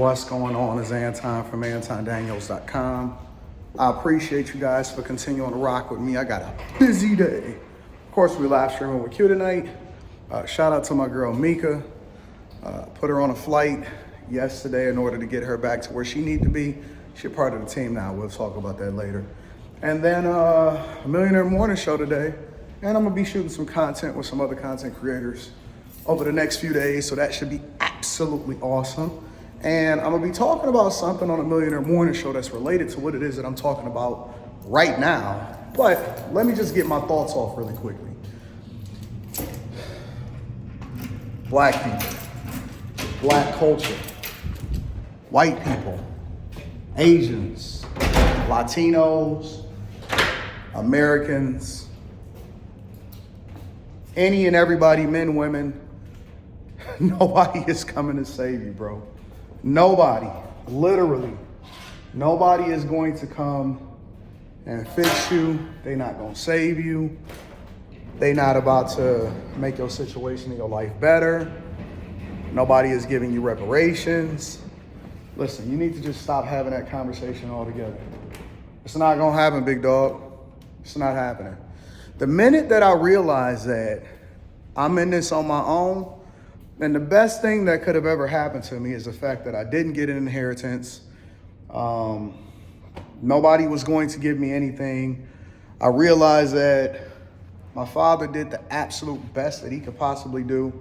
What's going on? It's Anton from antondaniels.com. I appreciate you guys for continuing to rock with me. I got a busy day. Of course, we live streaming with Q tonight. Shout out to my girl Mika. Put her on a flight yesterday in order to get her back to where she needs to be. She's part of the team now. We'll talk about that later. And then a Millionaire Morning Show today. And I'm gonna be shooting some content with some other content creators over the next few days. So that should be absolutely awesome. And I'm gonna be talking about something on a Millionaire Morning Show that's related to what it is that I'm talking about right now. But let me just get my thoughts off really quickly. Black people, black culture, white people, Asians, Latinos, Americans, any and everybody, men, women, nobody is coming to save you, bro. Nobody, literally, nobody is going to come and fix you. They're not going to save you. They're not about to make your situation in your life better. Nobody is giving you reparations. Listen, you need to just stop having that conversation altogether. It's not going to happen, big dog. It's not happening. The minute that I realize that I'm in this on my own, and the best thing that could have ever happened to me is the fact that I didn't get an inheritance. Nobody was going to give me anything. I realized that my father did the absolute best that he could possibly do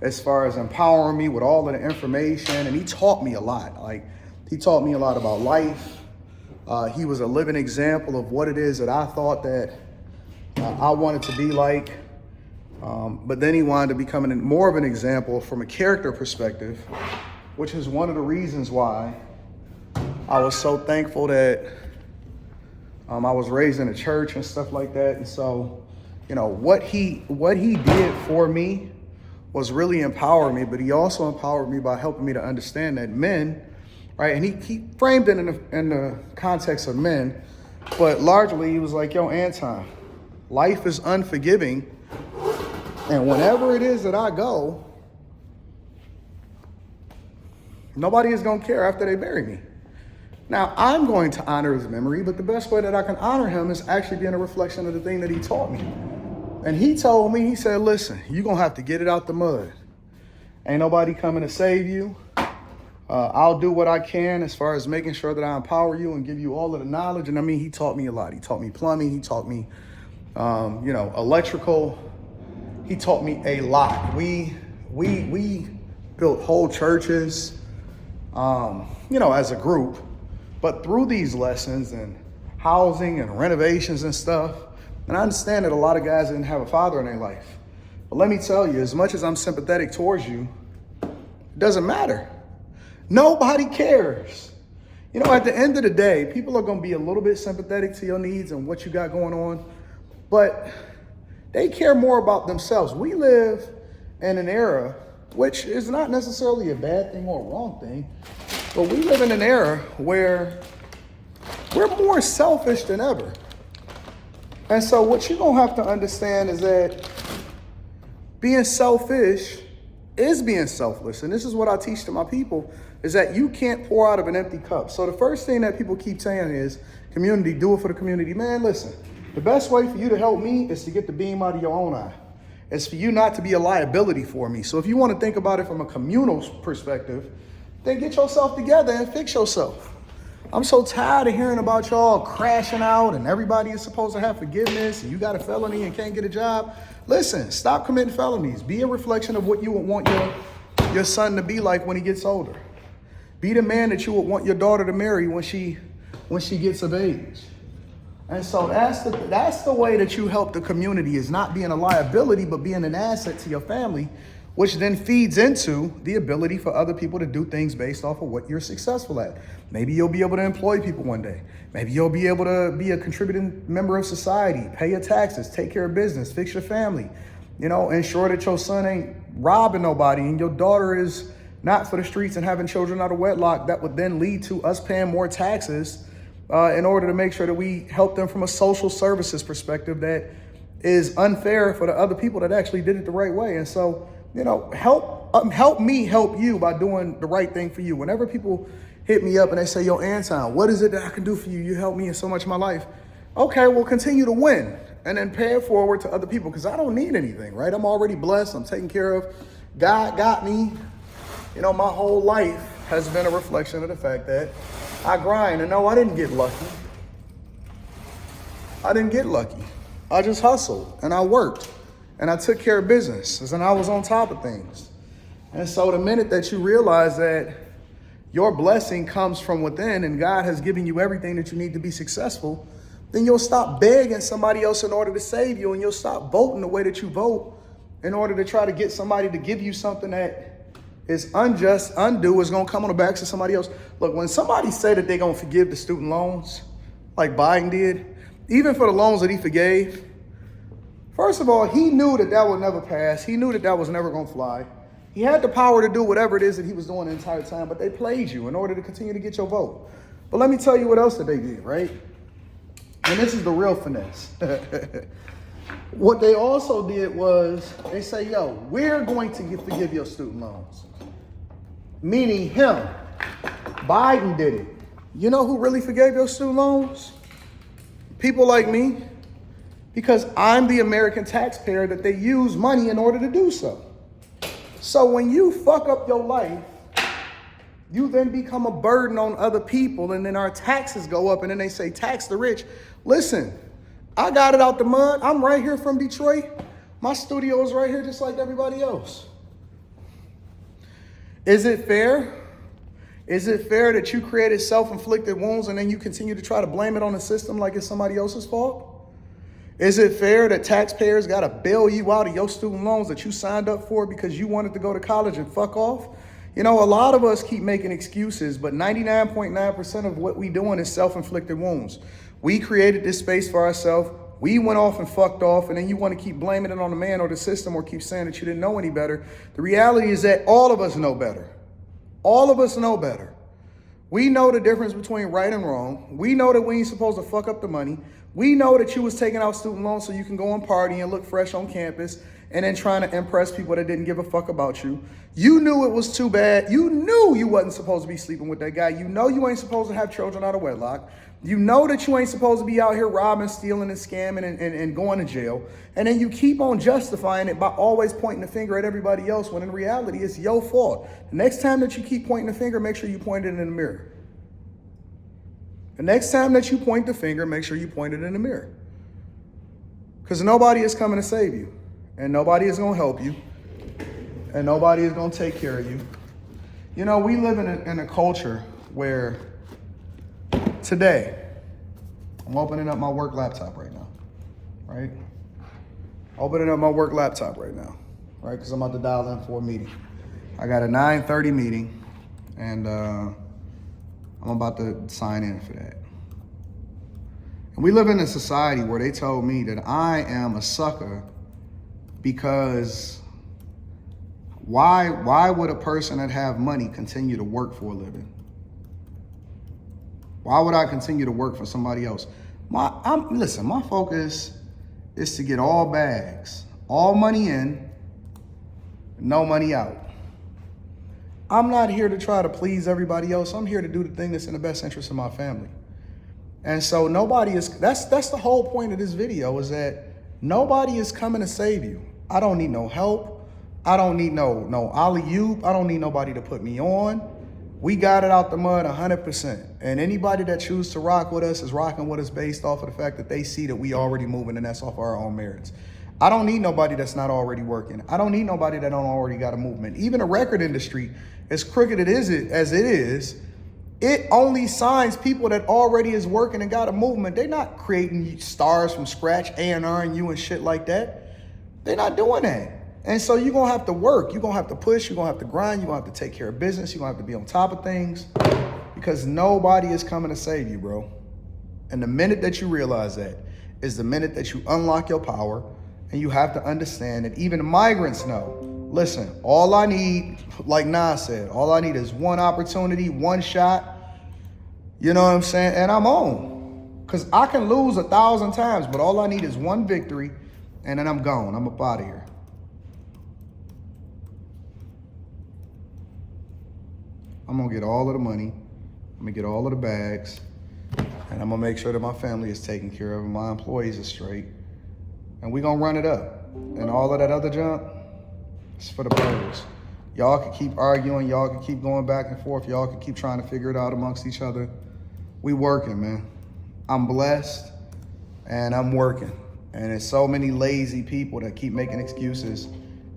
as far as empowering me with all of the information. And he taught me a lot. Like, he taught me a lot about life. He was a living example of what it is that I thought that I wanted to be like. But then he wanted to become more of an example from a character perspective, which is one of the reasons why I was so thankful that I was raised in a church and stuff like that. And so, you know, what he did for me was really empower me, but he also empowered me by helping me to understand that men, right? And he framed it in the context of men, but largely he was like, yo, Anton, life is unforgiving. And whenever it is that I go, nobody is going to care after they bury me. Now, I'm going to honor his memory, but the best way that I can honor him is actually being a reflection of the thing that he taught me. And he told me, he said, listen, you're going to have to get it out the mud. Ain't nobody coming to save you. I'll do what I can as far as making sure that I empower you and give you all of the knowledge. And I mean, he taught me a lot. He taught me plumbing. He taught me, electrical. He taught me a lot. We built whole churches, as a group. But through these lessons and housing and renovations and stuff, and I understand that a lot of guys didn't have a father in their life. But let me tell you, as much as I'm sympathetic towards you, it doesn't matter. Nobody cares. At the end of the day, people are going to be a little bit sympathetic to your needs and what you got going on, but they care more about themselves. We live in an era, which is not necessarily a bad thing or a wrong thing, but we live in an era where we're more selfish than ever. And so what you're going to have to understand is that being selfish is being selfless. And this is what I teach to my people, is that you can't pour out of an empty cup. So the first thing that people keep saying is, community, do it for the community. Man, listen, the best way for you to help me is to get the beam out of your own eye. It's for you not to be a liability for me. So if you want to think about it from a communal perspective, then get yourself together and fix yourself. I'm so tired of hearing about y'all crashing out and everybody is supposed to have forgiveness and you got a felony and can't get a job. Listen, stop committing felonies. Be a reflection of what you would want your son to be like when he gets older. Be the man that you would want your daughter to marry when she gets of age. And so that's the way that you help the community, is not being a liability, but being an asset to your family, which then feeds into the ability for other people to do things based off of what you're successful at. Maybe you'll be able to employ people one day. Maybe you'll be able to be a contributing member of society, pay your taxes, take care of business, fix your family, ensure that your son ain't robbing nobody and your daughter is not for the streets and having children out of wedlock. That would then lead to us paying more taxes in order to make sure that we help them from a social services perspective that is unfair for the other people that actually did it the right way. And so, help help me help you by doing the right thing for you. Whenever people hit me up and they say, yo, Anton, what is it that I can do for you? You help me in so much of my life. Okay, well, continue to win and then pay it forward to other people because I don't need anything, right? I'm already blessed. I'm taken care of. God got me. You know, my whole life has been a reflection of the fact that I grind. And no, I didn't get lucky. I didn't get lucky. I just hustled and I worked and I took care of business and I was on top of things. And so the minute that you realize that your blessing comes from within and God has given you everything that you need to be successful, then you'll stop begging somebody else in order to save you, and you'll stop voting the way that you vote in order to try to get somebody to give you something that is unjust, undue, is going to come on the backs of somebody else. Look, when somebody say that they're going to forgive the student loans, like Biden did, even for the loans that he forgave, first of all, he knew that that would never pass. He knew that that was never going to fly. He had the power to do whatever it is that he was doing the entire time, but they played you in order to continue to get your vote. But let me tell you what else that they did, right? And this is the real finesse. What they also did was they say, yo, we're going to forgive your student loans. Meaning him. Biden did it. You know who really forgave your student loans? People like me. Because I'm the American taxpayer that they use money in order to do so. So when you fuck up your life, you then become a burden on other people, and then our taxes go up, and then they say, tax the rich. Listen, I got it out the mud. I'm right here from Detroit. My studio is right here just like everybody else. Is it fair? Is it fair that you created self-inflicted wounds and then you continue to try to blame it on the system like it's somebody else's fault? Is it fair that taxpayers got to bail you out of your student loans that you signed up for because you wanted to go to college and fuck off? You know, a lot of us keep making excuses, but 99.9% of what we doing is self-inflicted wounds. We created this space for ourselves. We went off and fucked off, and then you want to keep blaming it on the man or the system or keep saying that you didn't know any better. The reality is that all of us know better. All of us know better. We know the difference between right and wrong. We know that we ain't supposed to fuck up the money. We know that you was taking out student loans so you can go and party and look fresh on campus and then trying to impress people that didn't give a fuck about you. You knew it was too bad. You knew you wasn't supposed to be sleeping with that guy. You know you ain't supposed to have children out of wedlock. You know that you ain't supposed to be out here robbing, stealing, and scamming and going to jail. And then you keep on justifying it by always pointing the finger at everybody else when in reality it's your fault. The next time that you keep pointing the finger, make sure you point it in the mirror. The next time that you point the finger, make sure you point it in the mirror. Because nobody is coming to save you. And nobody is going to help you. And nobody is going to take care of you. You know, we live in a culture where today, I'm opening up my work laptop right now, right? Opening up my work laptop right now, right? Because I'm about to dial in for a meeting. I got a 9:30 meeting, and I'm about to sign in for that. And we live in a society where they told me that I am a sucker because why would a person that have money continue to work for a living? Why would I continue to work for somebody else? Listen, my focus is to get all bags, all money in, no money out. I'm not here to try to please everybody else. I'm here to do the thing that's in the best interest of my family. And so that's the whole point of this video, is that nobody is coming to save you. I don't need no help. I don't need no alley-oop. I don't need nobody to put me on. We got it out the mud 100%. And anybody that chooses to rock with us is rocking with us based off of the fact that they see that we already moving, and that's off our own merits. I don't need nobody that's not already working. I don't need nobody that don't already got a movement. Even the record industry, as crooked as it is, it only signs people that already is working and got a movement. They're not creating stars from scratch, A&R and you and shit like that. They're not doing that. And so you're going to have to work. You're going to have to push. You're going to have to grind. You're going to have to take care of business. You're going to have to be on top of things because nobody is coming to save you, bro. And the minute that you realize that is the minute that you unlock your power, and you have to understand that even the migrants know, listen, all I need, like Nas said, all I need is one opportunity, one shot. You know what I'm saying? And I'm on. Because I can lose 1,000 times, but all I need is one victory, and then I'm gone. I'm up out of here. I'm gonna get all of the money. I'm gonna get all of the bags. And I'm gonna make sure that my family is taken care of and my employees are straight. And we gonna run it up. And all of that other junk, it's for the birds. Y'all can keep arguing, y'all can keep going back and forth, y'all can keep trying to figure it out amongst each other. We working, man. I'm blessed and I'm working. And there's so many lazy people that keep making excuses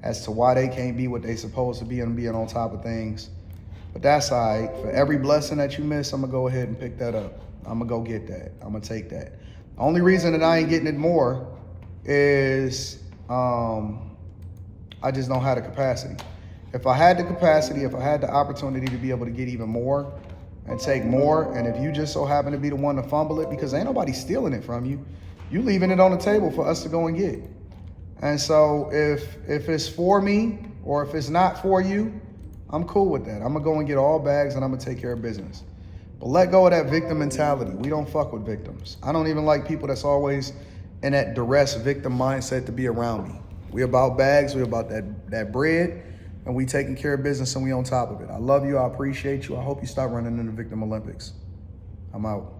as to why they can't be what they supposed to be and being on top of things. But that's all right. For every blessing that you miss, I'm gonna go ahead and pick that up. I'm gonna go get that. I'm gonna take that. The only reason that I ain't getting it more is I just don't have the capacity. If I had the capacity, if I had the opportunity to be able to get even more and take more, and if you just so happen to be the one to fumble it, because ain't nobody stealing it from you, you leaving it on the table for us to go and get. And so if it's for me or if it's not for you, I'm cool with that. I'm gonna go and get all bags and I'm gonna take care of business. But let go of that victim mentality. We don't fuck with victims. I don't even like people that's always in that duress victim mindset to be around me. We about bags, we about that bread, and we taking care of business and we on top of it. I love you, I appreciate you. I hope you stop running in the Victim Olympics. I'm out.